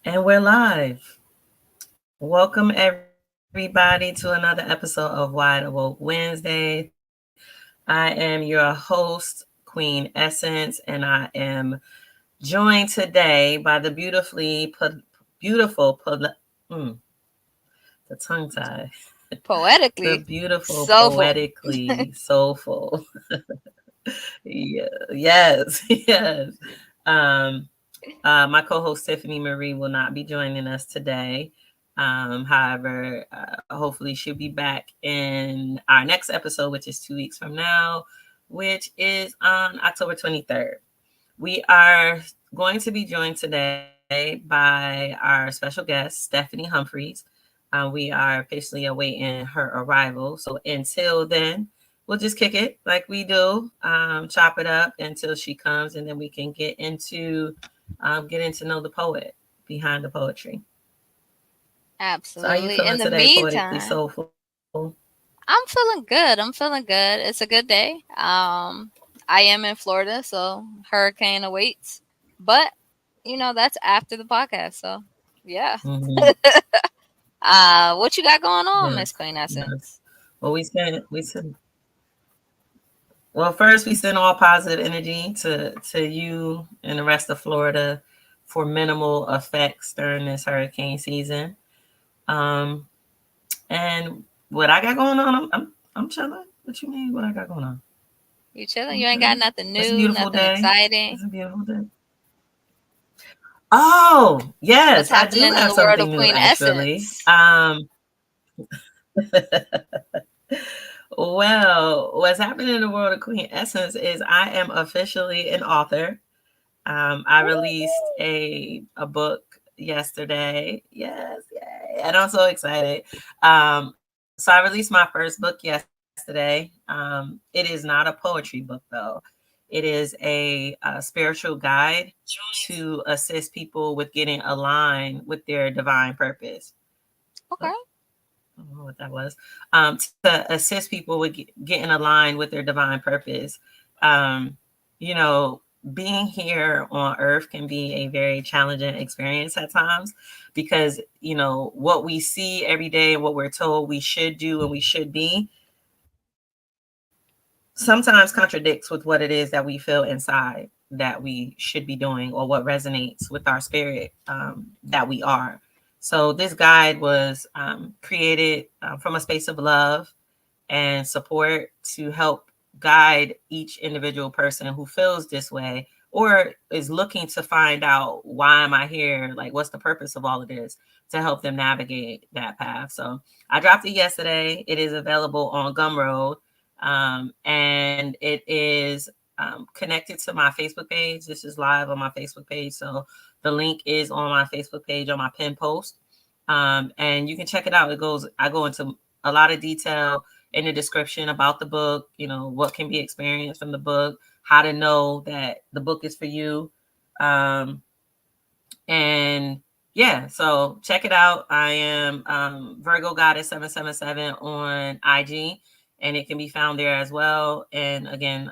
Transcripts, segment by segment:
And we're live. Welcome, everybody, to another episode of Wide Awoke Wednesday. I am your host, Queen Essence, and I am joined today by the mm, the tongue tie, the Poetically, beautiful, soulful. poetically soulful. Yeah, yes, yes. Um, my co-host Tiffany Marie will not be joining us today. However, hopefully she'll be back in our next episode, which is 2 weeks from now, which is on October 23rd. We are going to be joined today by our special guest, Stephanie Humphries. We are patiently awaiting her arrival. So until then, we'll just kick it like we do, chop it up until she comes, and then we can get into getting to know the poet behind the poetry. So, how you Absolutely. feeling In the today, poetically meantime, soulful? I'm feeling good. I'm feeling good. It's a good day. I am in Florida, so hurricane awaits. But that's after the podcast. So yeah. Mm-hmm. What you got going on, Yes, Miss Queen yes. Essence? Well, we send. Well, first we send all positive energy to you and the rest of Florida for minimal effects during this hurricane season. Um, and what I got going on, I'm chilling. What you mean? What I got going on? You chilling? I'm You ain't got chilling. nothing It's a new, beautiful nothing day. exciting. It's a beautiful day. Oh yes, What's I do happening in have the world something of new Queen actually. Essence? Well, what's happening in the world of Queen Essence is I am officially an author. I released Woo! a book yesterday. Yes, yay! And I'm so excited. So I released my first book yesterday. It is not a poetry book though. It is a spiritual guide to assist people with getting aligned with their divine purpose. Oh, Okay. I don't know what that was. To assist people with getting aligned with their divine purpose. Um, you know, being here on earth can be a very challenging experience at times because, what we see every day and what we're told we should do and we should be sometimes contradicts with what it is that we feel inside that we should be doing or what resonates with our spirit, that we are. So this guide was created from a space of love and support to help guide each individual person who feels this way or is looking to find out, why am I here, like what's the purpose of all of this, to help them navigate that path. So I dropped it yesterday. It is available on Gumroad, and it is connected to my Facebook page. This is live on my Facebook page, so the link is on my Facebook page on my pin post, and you can check it out. I go into a lot of detail in the description about the book, what can be experienced from the book, how to know that the book is for you. Um, and yeah, so check it out. I am Virgo Goddess 777 on IG, and it can be found there as well. And again,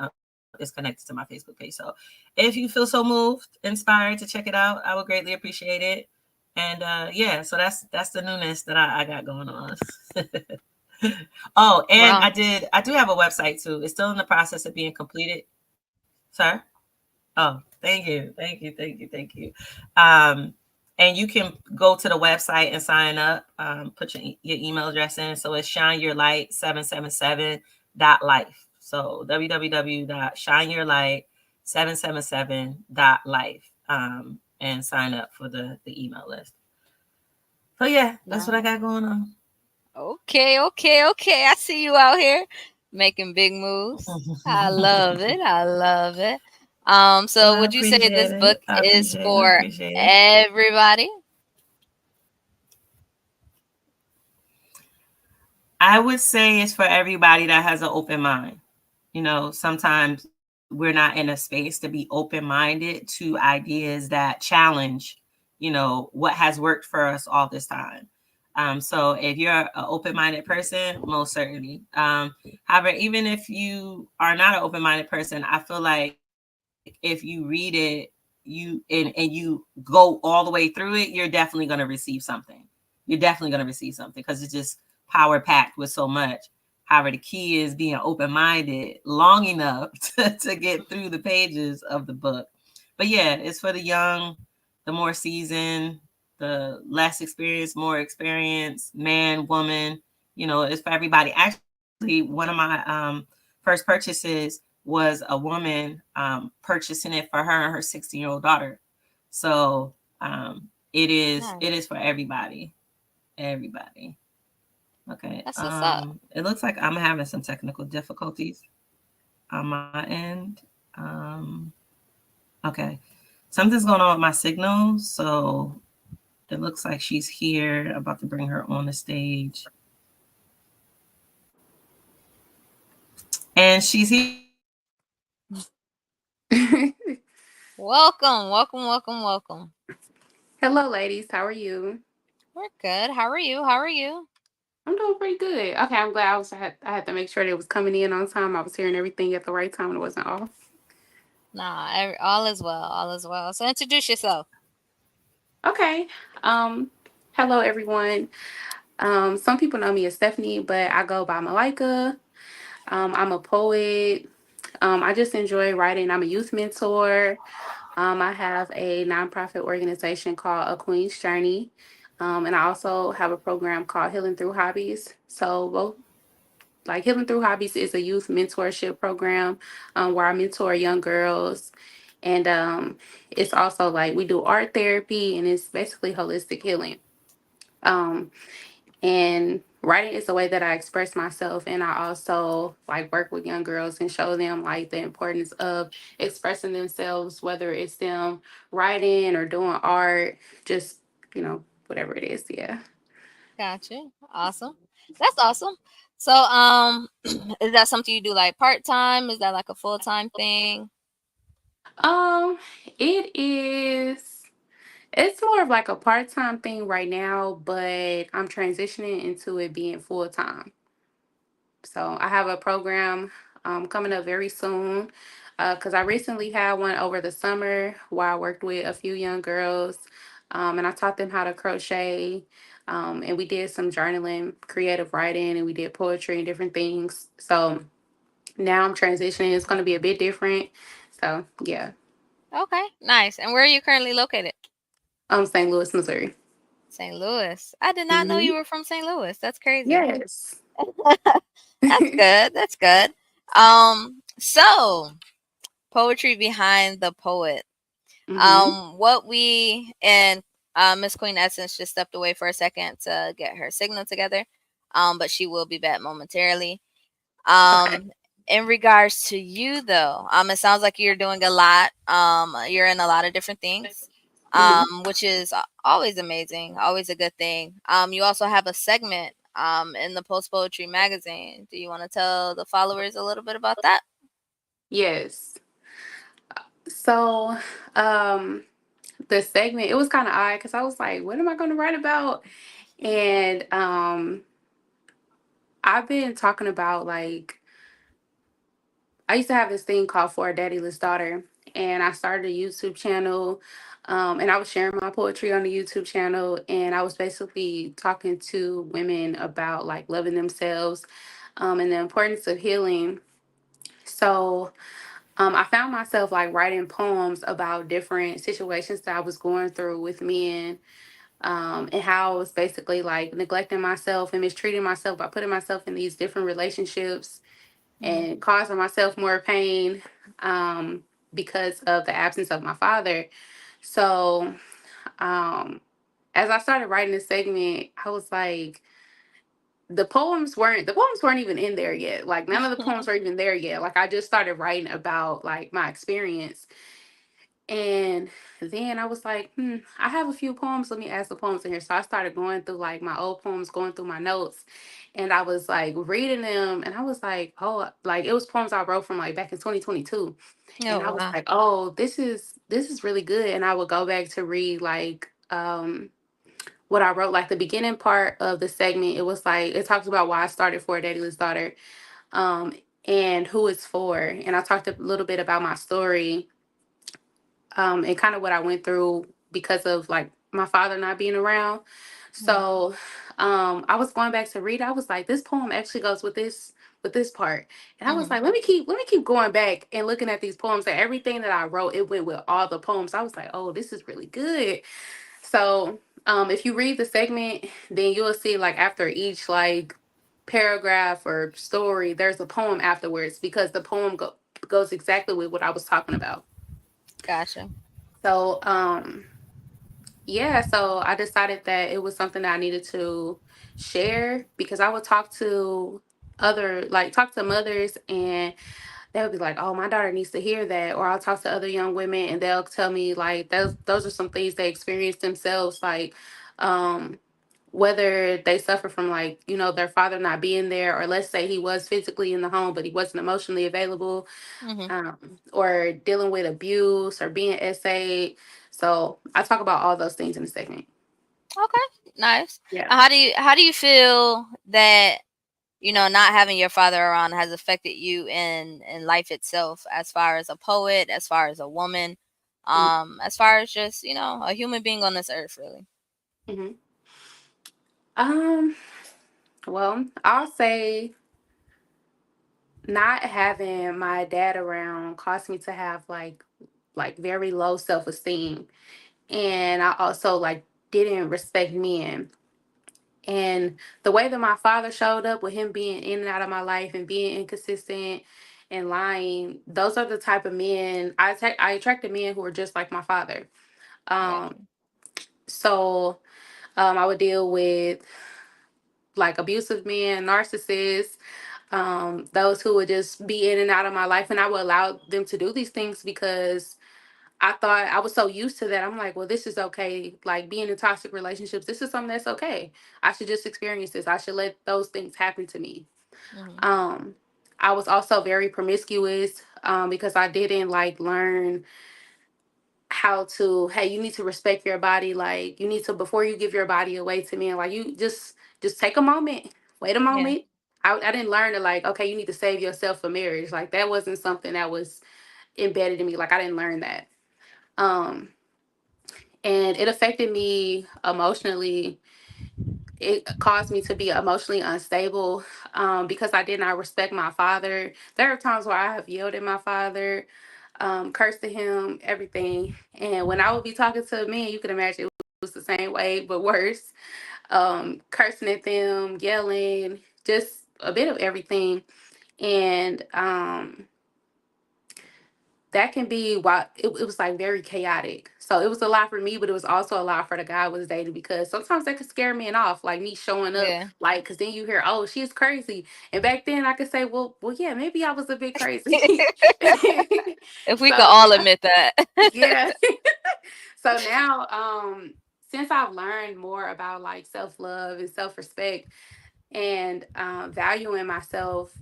it's connected to my Facebook page. So if you feel so moved, inspired to check it out, I would greatly appreciate it. And yeah, so that's the newness that I got going on. Oh, and Well, I do have a website too. It's still in the process of being completed. Sir? Oh, thank you. Thank you. Thank you. Thank you. Um, and you can go to the website and sign up. Put your email address in. So it's shineyourlight777.life. So www.shineyourlight777.life. And sign up for the email list. So yeah, that's what I no. got going on. Okay, okay, okay. I see you out here making big moves. I love it. I love it. Well, So I would you say appreciate this book it. I is appreciate it. I for appreciate it. everybody? I would say it's for everybody that has an open mind. Sometimes we're not in a space to be open minded to ideas that challenge, what has worked for us all this time. So if you're an open minded person, most certainly. However, even if you are not an open minded person, I feel like if you read it, and you go all the way through it, you're definitely going to receive something. You're definitely going to receive something because it's just power packed with so much. However, the key is being open minded long enough to get through the pages of the book. But yeah, it's for the young, the more seasoned, the less experienced, more experienced, man, woman. You know, it's for everybody. Actually, one of my first purchases was a woman purchasing it for her and her 16-year-old daughter. So it is Nice. for everybody. Everybody. Okay. That's what's up. It looks like I'm having some technical difficulties on my end. Um, okay. Something's going on with my signal, so it looks like she's here. About to bring her on the stage. And she's here. Welcome, welcome, welcome, welcome. Hello, ladies. How are you? We're good. How are you? How are you? I'm doing pretty good. Okay, I'm glad I had to make sure that it was coming in on time. I was hearing everything at the right time and it wasn't off. Nah, all is well. All is well. So introduce yourself. Okay. Um, Hello everyone. Some people know me as Stephanie, but I go by Malika. I'm a poet. I just enjoy writing. I'm a youth mentor. I have a nonprofit organization called A Queen's Journey. And I also have a program called Healing Through Hobbies. So both like Healing Through Hobbies is a youth mentorship program where I mentor young girls. And it's also like we do art therapy and it's basically holistic healing. Um, and writing is the way that I express myself. And I also like work with young girls and show them like the importance of expressing themselves, whether it's them writing or doing art, just, whatever it is. Yeah. Gotcha. Awesome. That's awesome. So, is that something you do like part time? Is that like a full time thing? Um, it is. It's more of like a part time thing right now, but I'm transitioning into it being full time. So I have a program coming up very soon because I recently had one over the summer where I worked with a few young girls and I taught them how to crochet. And we did some journaling, creative writing, and we did poetry and different things. So now I'm transitioning. It's going to be a bit different. So yeah, Okay, nice. And where are you currently located? St. Louis, Missouri. St. Louis. I did not know you Hmm. were from St. Louis. That's crazy. Yes. That's good. That's good. So poetry behind the poet. Hmm. What we and Miss Queen Essence just stepped away for a second to get her signal together. But she will be back momentarily. Okay. Um, in regards to you though, it sounds like you're doing a lot. You're in a lot of different things. Hmm. Which is always amazing, always a good thing. You also have a segment in the Post Poetry magazine. Do you want to tell the followers a little bit about that? Yes. So, um, the segment, it was kind of odd because I was like, what am I going to write about? And I've been talking about like, I used to have this thing called For a Daddyless Daughter, and I started a YouTube channel. And I was sharing my poetry on the YouTube channel, and I was basically talking to women about like loving themselves and the importance of healing. So, I found myself like writing poems about different situations that I was going through with men, and how I was basically like neglecting myself and mistreating myself by putting myself in these different relationships Mm-hmm. and causing myself more pain um, because of the absence of my father. So, um, as I started writing this segment, I was like, the poems weren't even in there yet. Like none of the poems were even there yet. Like I just started writing about like my experience. And then I was like, I have a few poems. Let me add the poems in here. So I started going through like my old poems, going through my notes, and I was like reading them. And I was like, oh, like it was poems I wrote from like back in 2022. And Oh I was wow. like, oh, this is really good. And I would go back to read like what I wrote, like the beginning part of the segment. It was like it talks about why I started For a Daddyless Daughter, um, and who it's for. And I talked a little bit about my story and kind of what I went through because of like my father not being around. Mhm. So I was going back to read. I was like, this poem actually goes with this part. And I was Mhm. like, let me keep going back and looking at these poems. And everything that I wrote, it went with all the poems. I was like, oh, this is really good. So if you read the segment, then you'll see like after each like paragraph or story, there's a poem afterwards because the poem goes exactly with what I was talking about. Gotcha. So yeah, so I decided that it was something that I needed to share because I would talk to mothers, and they would be like, "Oh, my daughter needs to hear that." Or I'll talk to other young women and they'll tell me like those are some things they experience themselves, like um whether they suffer from like, their father not being there, or let's say he was physically in the home but he wasn't emotionally available, Mhm. or dealing with abuse or being essayed. So I talk about all those things in a segment. Okay. Nice. Yeah. How do you feel that not having your father around has affected you in life itself, as far as a poet, as far as a woman, as far as just a human being on this earth, really? Mm-hmm. Um, well, I'll say not having my dad around caused me to have like very low self-esteem. And I also like didn't respect men. And the way that my father showed up with him being in and out of my life and being inconsistent and lying, those are the type of men I attracted men who were just like my father. Um, Gotcha. so I would deal with like abusive men, narcissists, those who would just be in and out of my life, and I would allow them to do these things because I thought I was so used to that. I'm like, well, this is okay. Like being in toxic relationships, this is something that's okay. I should just experience this. I should let those things happen to me. Mhm. Um, I was also very promiscuous because I didn't like learn how to, hey, you need to respect your body. Like you need to, before you give your body away to me, like you just take a moment, wait a Yeah. moment. I didn't learn to like, okay, you need to save yourself for marriage. Like that wasn't something that was embedded in me. Like I didn't learn that. Um, and it affected me emotionally. It caused me to be emotionally unstable because I did not respect my father. There are times where I have yelled at my father, cursed at him, everything. And when I would be talking to men, you can imagine it was the same way, but worse. Cursing at them, yelling, just a bit of everything. And that can be why it was like very chaotic. So it was a lot for me, but it was also a lot for the guy I was dating because sometimes that could scare men off, like me showing up, Yeah. like, because then you hear, oh, she's crazy. And back then I could say, well, yeah, maybe I was a bit crazy. If we could So all now, admit that. yeah. So now, since I've learned more about like self love and self respect and valuing myself,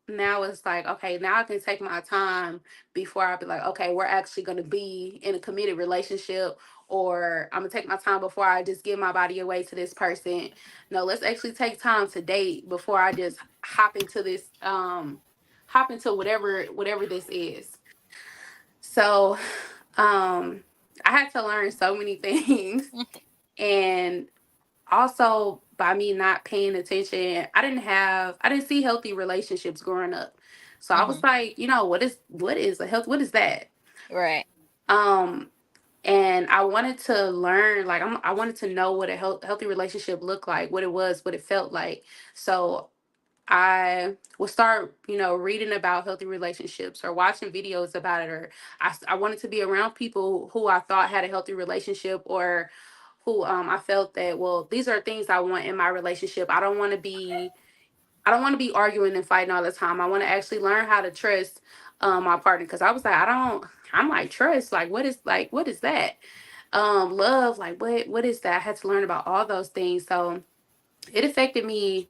now it's like, okay, now I can take my time before I be like, okay, we're actually going to be in a committed relationship, or I'm going to take my time before I just give my body away to this person. No, let's actually take time to date before I just hop into whatever this is. So, I had to learn so many things, and also by me not paying attention, I didn't see healthy relationships growing up. So I was Mhm. like, what is a health, what is that? Right. um and I wanted to learn, like I wanted to know what a healthy relationship looked like, what it was, what it felt like. So I would start, reading about healthy relationships or watching videos about it, or I wanted to be around people who I thought had a healthy relationship, or who I felt that, well, these are things I want in my relationship. I don't want to be arguing and fighting all the time. I want to actually learn how to trust my partner, because I was like, I'm like, trust, like what is that? Love, like what is that? I had to learn about all those things. So it affected me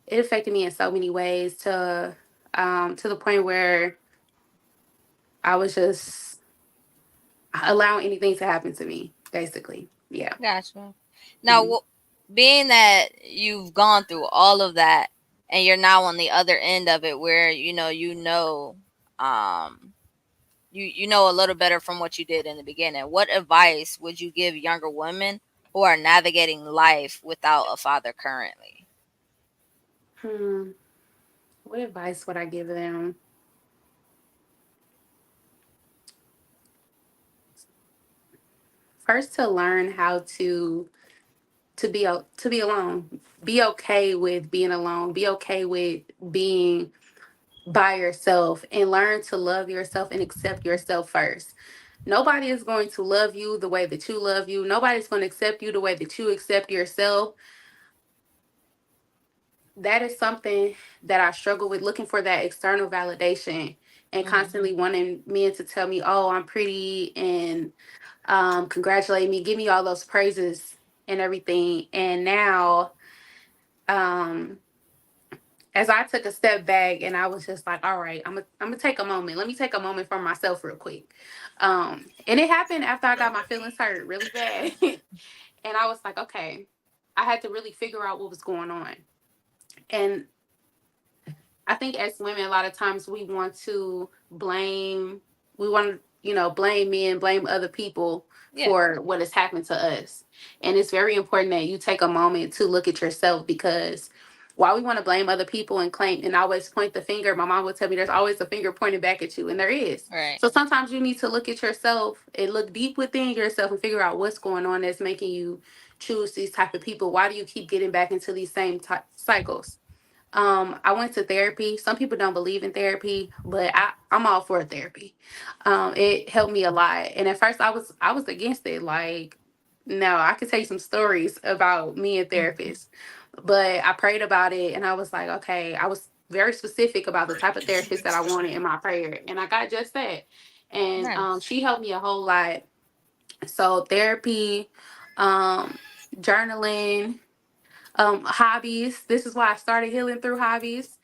it affected me in so many ways, to the point where I was just allowing anything to happen to me, basically. Yeah. Gotcha. Now, Mhm. being that you've gone through all of that and you're now on the other end of it, where um you know a little better from what you did in the beginning. What advice would you give younger women who are navigating life without a father currently? Hmm. What advice would I give them? First, to learn how to be alone. Be okay with being alone. Be okay with being by yourself, and learn to love yourself and accept yourself first. Nobody is going to love you the way that you love you. Nobody's going to accept you the way that you accept yourself. That is something that I struggle with, looking for that external validation and Hmm. constantly wanting men to tell me, "Oh, I'm pretty," and congratulate me, give me all those praises and everything. And now, um, as I took a step back and I was just like, all right, I'm gonna take a moment. Let me take a moment for myself real quick. And it happened after I got my feelings hurt really bad. And I was like, okay, I had to really figure out what was going on. And I think as women, a lot of times we want to blame, we want to, blame men, blame other people Yeah, for what has happened to us. And it's very important that you take a moment to look at yourself, because while we want to blame other people and claim and always point the finger, my mom would tell me there's always a finger pointed back at you, and there is. right. So sometimes you need to look at yourself and look deep within yourself and figure out what's going on that's making you choose these type of people. Why do you keep getting back into these same type cycles? I went to therapy. Some people don't believe in therapy, but I'm all for therapy. It helped me a lot. And at first I was against it. Like, no, I could tell you some stories about me and Mhm. therapists. But I prayed about it and I was like, okay, I was very specific about the type of therapist that I wanted in my prayer. And I got just that. And Nice. she helped me a whole lot. So therapy, um, journaling, hobbies. This is why I started healing through hobbies,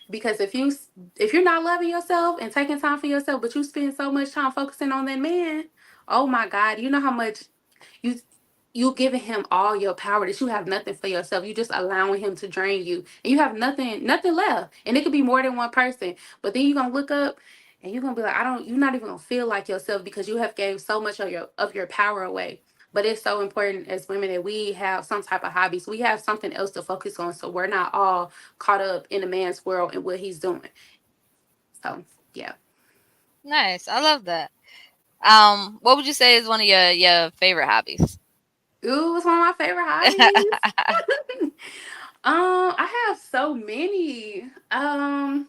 because if you're not loving yourself and taking time for yourself, but you spend so much time focusing on that man, oh my God, you know how much you you giving him all your power, that you have nothing for yourself. You just allowing him to drain you, and you have nothing left. And it could be more than one person, but then you're gonna look up and you're gonna be like, I don't. You're not even gonna feel like yourself because you have gave so much of your power away. But it's so important as women that we have some type of hobbies. We have something else to focus on, so we're not all caught up in a man's world and what he's doing. So yeah. Nice. I love that. What would you say is one of your favorite hobbies? Ooh, it's one of my favorite hobbies. I have so many. I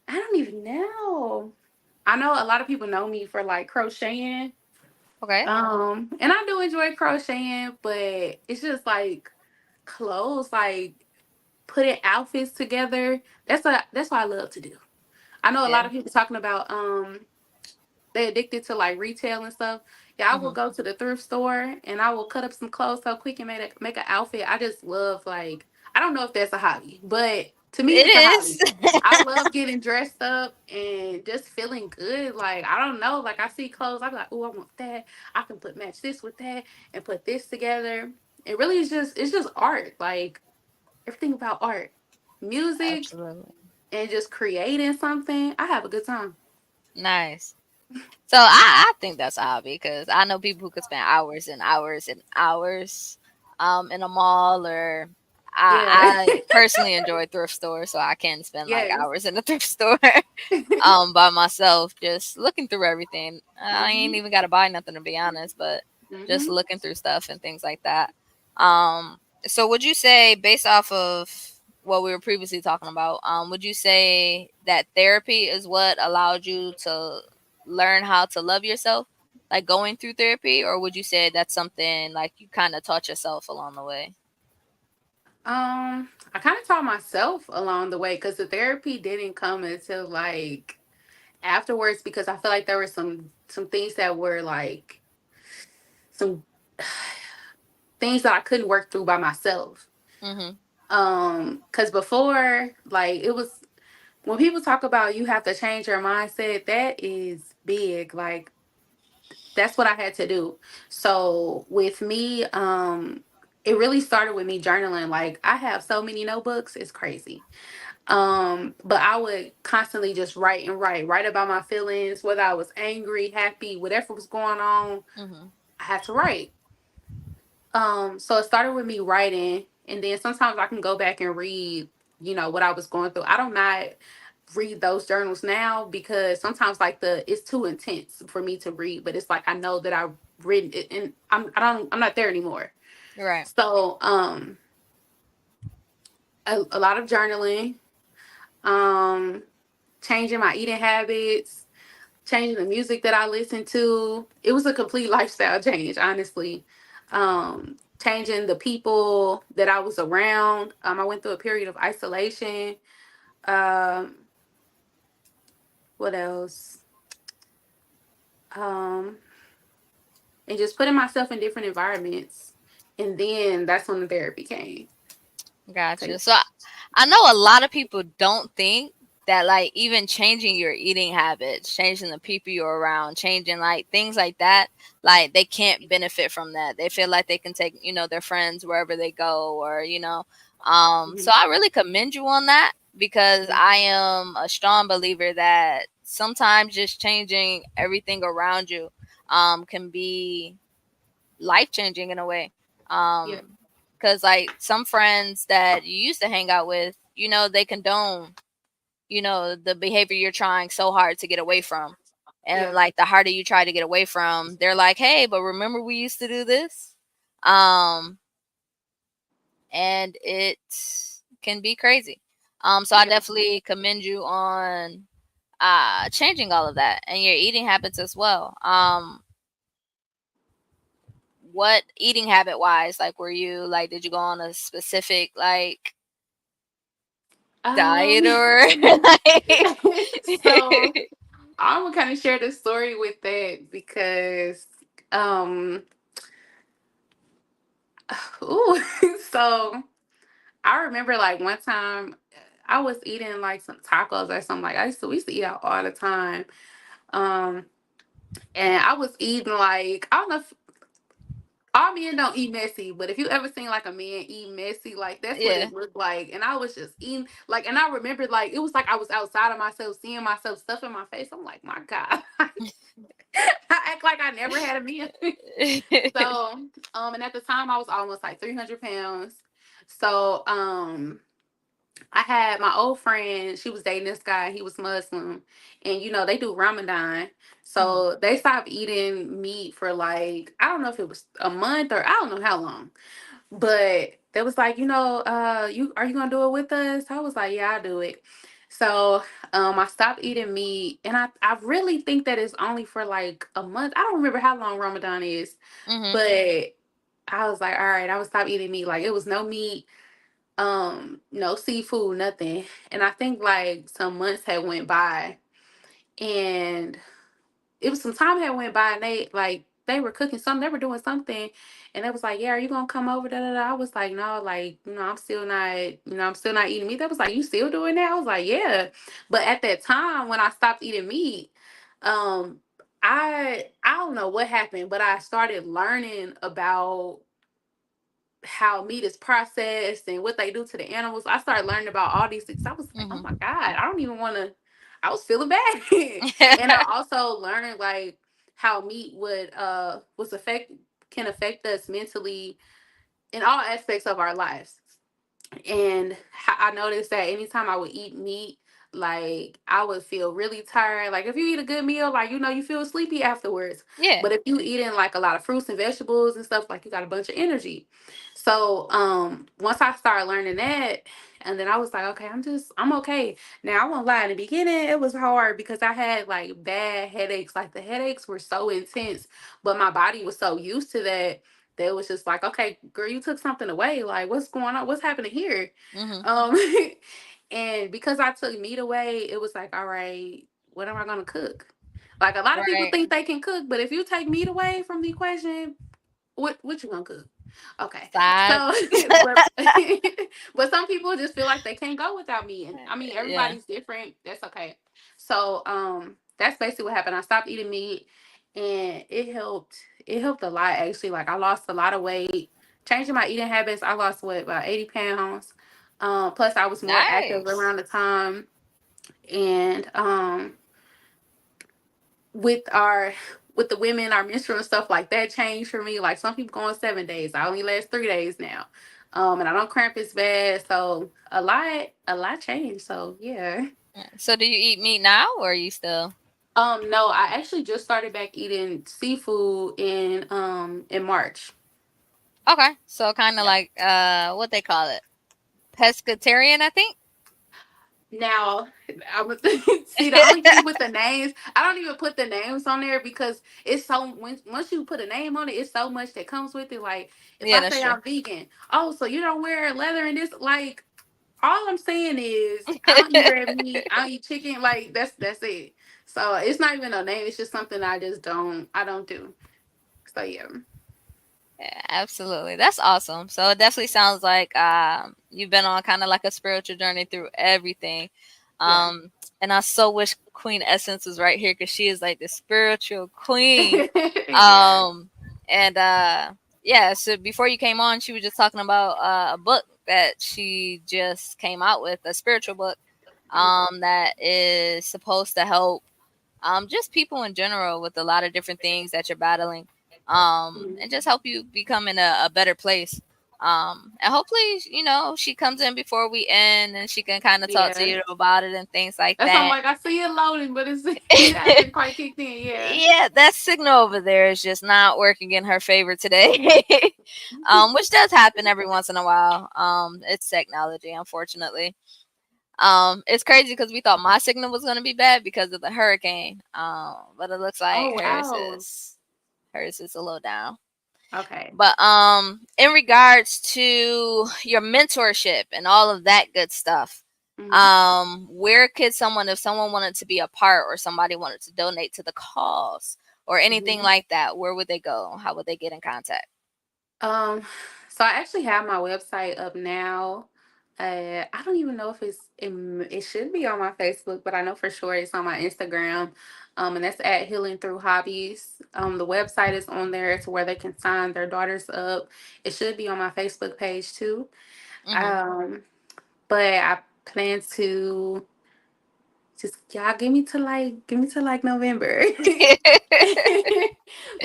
don't even know. I know a lot of people know me for like crocheting. Okay. And I do enjoy crocheting, but it's just like clothes, like putting outfits together. That's what I love to do. I know a Yeah. lot of people talking about they addicted to like retail and stuff. Yeah, I will Hmm. go to the thrift store and I will cut up some clothes so quick and make an outfit. I just love, like, I don't know if that's a hobby, but to me It it's a is. hobby. I love getting dressed up and just feeling good. Like, I don't know, like I see clothes, I be like, oh, I want that. I can put match this with that and put this together. It really is just, it's just art. Like, everything about art, music, Absolutely. and just creating something. I have a good time. Nice. So I think that's a hobby because I know people who could spend hours and hours and hours in a mall, or Yeah. I personally enjoy thrift stores, so I can spend like Yes. hours in the thrift store by myself, just looking through everything. I ain't Mhm. even got to buy nothing to be honest, but just Mhm. looking through stuff and things like that. Um, so would you say, based off of what we were previously talking about, would you say that therapy is what allowed you to learn how to love yourself, like going through therapy, or would you say that's something like you kind of taught yourself along the way? I kind of taught myself along the way, because the therapy didn't come until like afterwards, because I feel like there were some things that were like some things that I couldn't work through by myself. Mm-hmm. Because before, like, it was, when people talk about you have to change your mindset, that is big. Like, that's what I had to do. So with me, it really started with me journaling. Like, I have so many notebooks, it's crazy. But I would constantly just write and write about my feelings, whether I was angry, happy, whatever was going on, Mhm. I had to write. So it started with me writing, and then sometimes I can go back and read, what I was going through. I don't not read those journals now because sometimes like it's too intense for me to read, but it's like I know that I've written it and I'm not there anymore. Right. So a lot of journaling, um, changing my eating habits, changing the music that I listen to. It was a complete lifestyle change, honestly. Changing the people that I was around. I went through a period of isolation. Um, what else? Um, and just putting myself in different environments. And then that's when the therapy came. Gotcha. Take- So I know a lot of people don't think that like even changing your eating habits, changing the people you're around, changing like things like that, like they can't benefit from that. They feel like they can take, their friends wherever they go or, so Mhm. I really commend you on that because I am a strong believer that sometimes just changing everything around you can be life changing in a way. Yeah, Because like some friends that you used to hang out with, they condone, the behavior you're trying so hard to get away from. And yeah, like the harder you try to get away from, they're like, hey, but remember we used to do this? Um, and it can be crazy. So I yeah. definitely commend you on changing all of that and your eating habits as well. What eating habit wise, like were you like did you go on a specific like Um, diet or like so I'm gonna kind of share the story with that because, um, ooh, so I remember like one time I was eating like some tacos or something. Like we used to eat out all the time. Um, and I was eating like I don't know if all men don't eat messy, but if you ever seen like a man eat messy, like that's what yeah. it looked like. And I was just eating like, and I remember like it was like I was outside of myself, seeing myself stuff in my face. I'm like, my God, I act like I never had a meal. So, and at the time I was almost like 300 pounds. So, I had my old friend, she was dating this guy, he was Muslim, and they do Ramadan. Mhm. So they stopped eating meat for like, I don't know if it was a month or I don't know how long. But they was like, you are you gonna do it with us? I was like, yeah, I'll do it. So I stopped eating meat, and I really think that it's only for like a month. I don't remember how long Ramadan is, Mhm. but I was like, all right, I would stop eating meat. Like it was no meat, no seafood, nothing. And I think like some months had went by, and it was some time had went by, and they were cooking something, they were doing something, and they was like, yeah, are you gonna come over? Da, da, da. I was like, no, like, I'm still not eating meat. They was like, you still doing that? I was like, yeah. But at that time when I stopped eating meat, um, I don't know what happened, but I started learning about how meat is processed and what they do to the animals. I started learning about all these things. I was like, oh Mhm. my God, I don't even want to. I was feeling bad. And I also learned like how meat was affect can affect us mentally in all aspects of our lives. And I noticed that anytime I would eat meat, like I would feel really tired. Like if you eat a good meal, like you feel sleepy afterwards. Yeah. But if you eating like a lot of fruits and vegetables and stuff, like you got a bunch of energy. So once I started learning that, and then I was like, okay, I'm okay. Now I won't lie, in the beginning it was hard because I had like bad headaches. Like the headaches were so intense, but my body was so used to that they was just like, okay, girl, you took something away. Like, what's going on? What's happening here? Mhm. Um, and because I took meat away, it was like, all right, what am I gonna cook? Like a lot of people Right. think they can cook, but if you take meat away from the equation, what you gonna cook? Okay, so Facts. but but some people just feel like they can't go without meat, and I mean Yeah. everybody's different. That's okay. So that's basically what happened. I stopped eating meat, and it helped. It helped a lot actually. Like I lost a lot of weight, changing my eating habits. I lost what about 80 pounds. Plus, I was more active Nice. around the time, and with our with the women, our menstrual and stuff like that changed for me. Like some people go on 7 days. I only last 3 days now. And I don't cramp as bad. So a lot changed. So yeah. So do you eat meat now, or are you still? No, I actually just started back eating seafood in March. Okay, so kind of Yeah. like what they call it, pescatarian, I think. Now, I would see the only thing with the names. I don't even put the names on there because it's so once you put a name on it, it's so much that comes with it. Like if Yeah, I that's say true. I'm vegan, oh, so you don't wear leather and this, like all I'm saying is I don't eat red meat, I don't eat chicken. Like that's it. So it's not even a name. It's just something I don't do. So yeah, Yeah, absolutely. That's awesome. So it definitely sounds like you've been on kind of like a spiritual journey through everything. yeah, Um, and I so wish Queen Essence was right here because she is like the spiritual queen. yeah. Um, and yeah, so before you came on, she was just talking about a book that she just came out with, a spiritual book Mhm, that is supposed to help just people in general with a lot of different things that you're battling, and mhm. just help you become in a better place. And hopefully, she comes in before we end and she can kind of talk to Yeah. you about it and things like That's why I'm that. like, I see it loading, but it hasn't quite kicked in. Yeah. Yeah, that signal over there is just not working in her favor today. Which does happen every once in a while. It's technology, unfortunately. It's crazy because we thought my signal was gonna be bad because of the hurricane. But it looks like Oh wow. hers is a little down. Okay. But in regards to your mentorship and all of that good stuff, Hmm. where could someone, if someone wanted to be a part or somebody wanted to donate to the cause or anything Hmm. like that, where would they go? How would they get in contact? Um, so I actually have my website up now. I don't even know if it should be on my Facebook, but I know for sure it's on my Instagram. And that's at Healing Through Hobbies. The website is on there to where they can sign their daughters up. It should be on my Facebook page too. Hmm. Um, but I plan to just y'all give me to like November.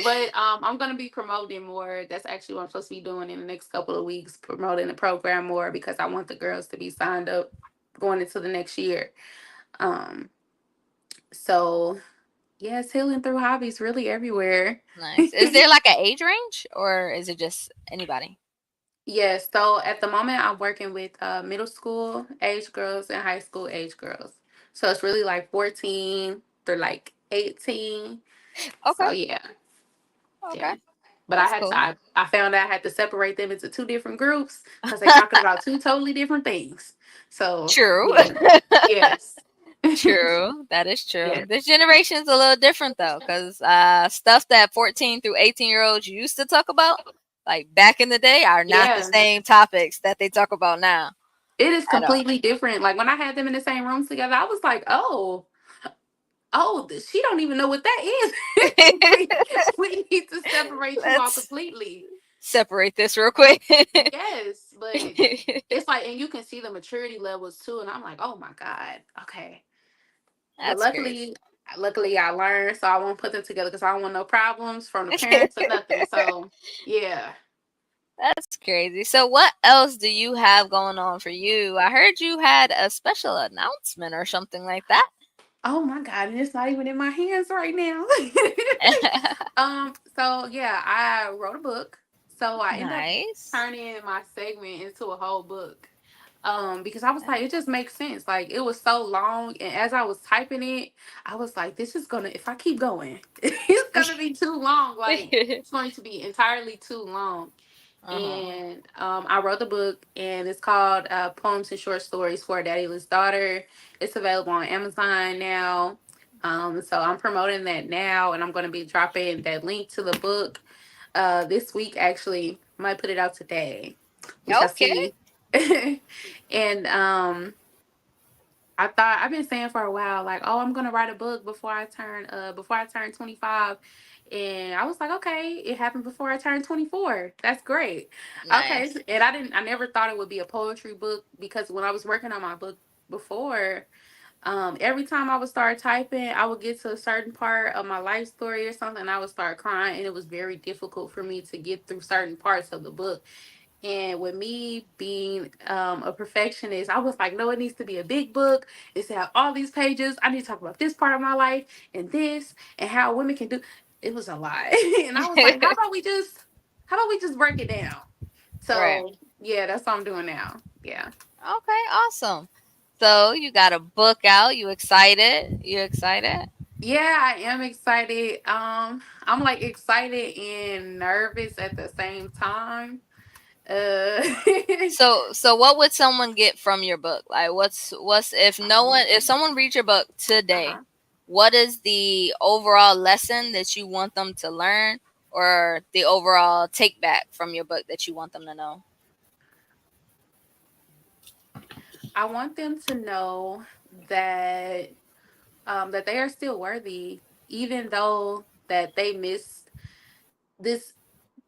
But I'm gonna be promoting more. That's actually what I'm supposed to be doing in the next couple of weeks, promoting the program more because I want the girls to be signed up going into the next year. Um, so yes, healing through hobbies really everywhere. Nice. Is there like an age range or is it just anybody? Yes, so at the moment I'm working with middle school age girls and high school age girls. So it's really like 14 they're like 18. So Okay. yeah. Okay. Yeah. But I That's had to, cool. I found out I had to separate them into two different groups because they're talking about two totally different things. So True. yeah. Yes. True. That is true. Yes. This generation is a little different though, because stuff that 14 through 18-year-olds used to talk about, like back in the day, are not the Yeah. same topics that they talk about now It is at all. completely different. Like when I had them in the same room together, I was like, oh, she don't even know what that is. We need to separate you all Let's completely. separate this real quick. Yes, but it's like, and you can see the maturity levels too. And I'm like, oh my God, okay. But That's crazy. luckily I learned, so I won't put them together because I don't want no problems from the parents or nothing. So yeah. That's crazy. So, what else do you have going on for you? I heard you had a special announcement or something like that. Oh my God, and it's not even in my hands right now. So yeah, I wrote a book. So I end up Nice. turning my segment into a whole book. Because I was like, it just makes sense. Like it was so long, and as I was typing it, I was like, this is gonna if I keep going, it's gonna be too long. Like it's going to be entirely too long. Uh-huh. And I wrote the book, and it's called Poems and Short Stories for a Daddyless Daughter. It's available on Amazon now. So I'm promoting that now, and I'm going to be dropping that link to the book this week. Actually, might put it out today. We shall Okay. see. And I thought I've been saying for a while, like, oh, I'm gonna write a book before I turn 25. And I was like, okay, it happened before I turned 24. That's great. Okay. Nice. And I never thought it would be a poetry book because when I was working on my book before, every time I would start typing, I would get to a certain part of my life story or something, and I would start crying, and it was very difficult for me to get through certain parts of the book. And with me being a perfectionist, I was like, no, it needs to be a big book. It's to have all these pages. I need to talk about this part of my life and this and how women can do. It was a lot, and I was like, how about we just break it down? Right. So yeah, that's what I'm doing now. Yeah. Okay, awesome. So you got a book out. You excited? You excited? Yeah, I am excited. I'm like excited and nervous at the same time. Uh, So what would someone get from your book? Like what's if no one if someone reads your book today, uh-huh. what is the overall lesson that you want them to learn or the overall take back from your book that you want them to know? I want them to know that that they are still worthy, even though that they missed this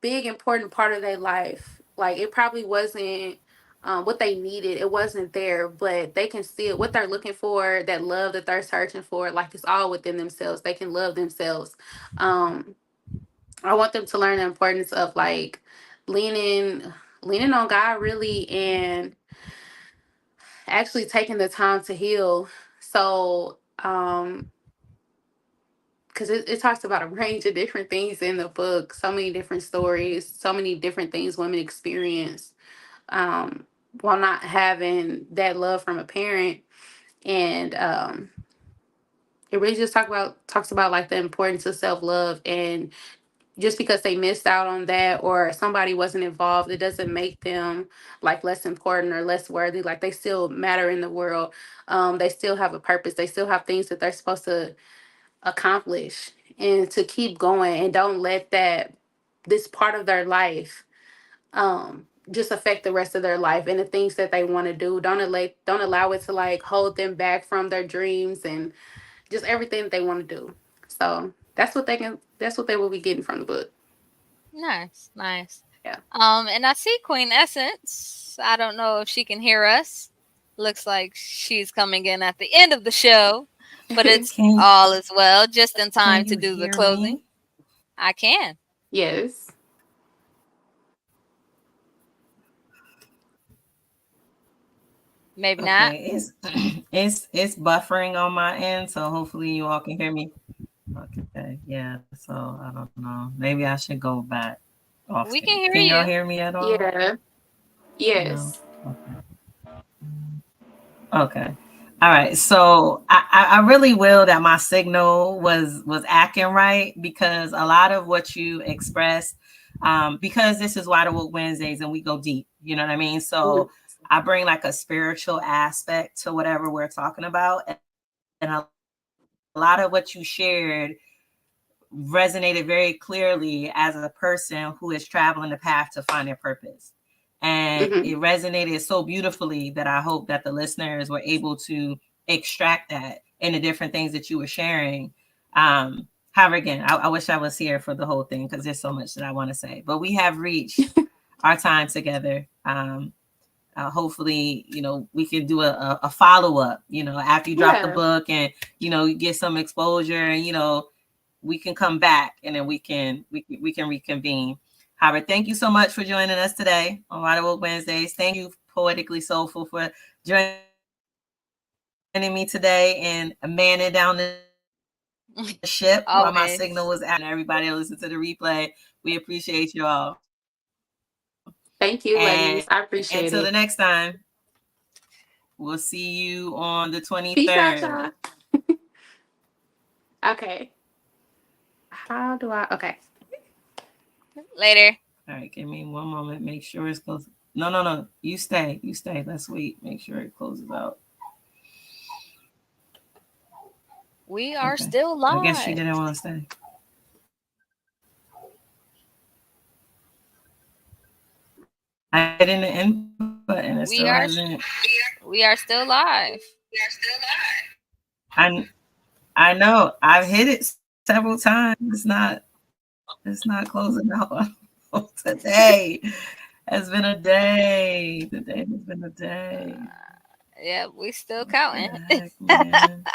big important part of their life. Like it probably wasn't what they needed. It wasn't there, but they can still what they're looking for, that love that they're searching for. Like it's all within themselves. They can love themselves. Um, I want them to learn the importance of like leaning leaning on God really and actually taking the time to heal. So because it talks about a range of different things in the book, so many different stories, so many different things women experience um, while not having that love from a parent. And it really just talks about like the importance of self love. And just because they missed out on that or somebody wasn't involved, it doesn't make them like less important or less worthy. Like they still matter in the world. They still have a purpose. They still have things that they're supposed to accomplish and to keep going, and don't let that this part of their life just affect the rest of their life and the things that they want to do. Don't allow it to like hold them back from their dreams and just everything that they want to do. So that's what they will be getting from the book. Nice, nice. Yeah. And I see Queen Essence. I don't know if she can hear us. Looks like she's coming in at the end of the show, but it's Can all as well, just in time can to you do the hear closing. me? I can. Yes. Maybe not. Okay, it's it's buffering on my end, so hopefully you all can hear me. Okay, yeah. So I don't know. Maybe I should go back off We stage. can hear Can y'all you. hear me at all? Yeah. No. Yes. Okay. Okay. All right. So I really will that my signal was acting right because a lot of what you expressed, because this is Wide Awoke Wednesdays and we go deep. You know what I mean? Mhm. So I bring like a spiritual aspect to whatever we're talking about, and a lot of what you shared resonated very clearly as a person who is traveling the path to find their purpose. And it Mhm. resonated so beautifully that I hope that the listeners were able to extract that in the different things that you were sharing. However, again, I wish I was here for the whole thing because there's so much that I want to say. But we have reached our time together. Hopefully, we can do a follow up. After you drop the Yeah. book and you get some exposure, and we can come back and then we can reconvene. Howard, thank you so much for joining us today on Wide Awake Wednesdays. Thank you, Poetically Soulful, for joining me today and manning down the ship while my signal was acting up and everybody will listen to the replay. Always. We appreciate you all. And until the Thank next you, time, ladies. I appreciate it. we'll see you on the 23rd. Peace out, y'all. Okay. How do I? Okay. Later. All right, give me one moment. Make sure it's close. No, no, no. You stay. You stay. Let's wait. Make sure it closes out. We are Okay. still I guess she live. didn't want to stay. I hit in the end button. It still We are hasn't. we are still live. I I know I've hit it several times. It's not closing out today. Has been a day. Today has been a day. Yeah, we still What counting. the heck, man?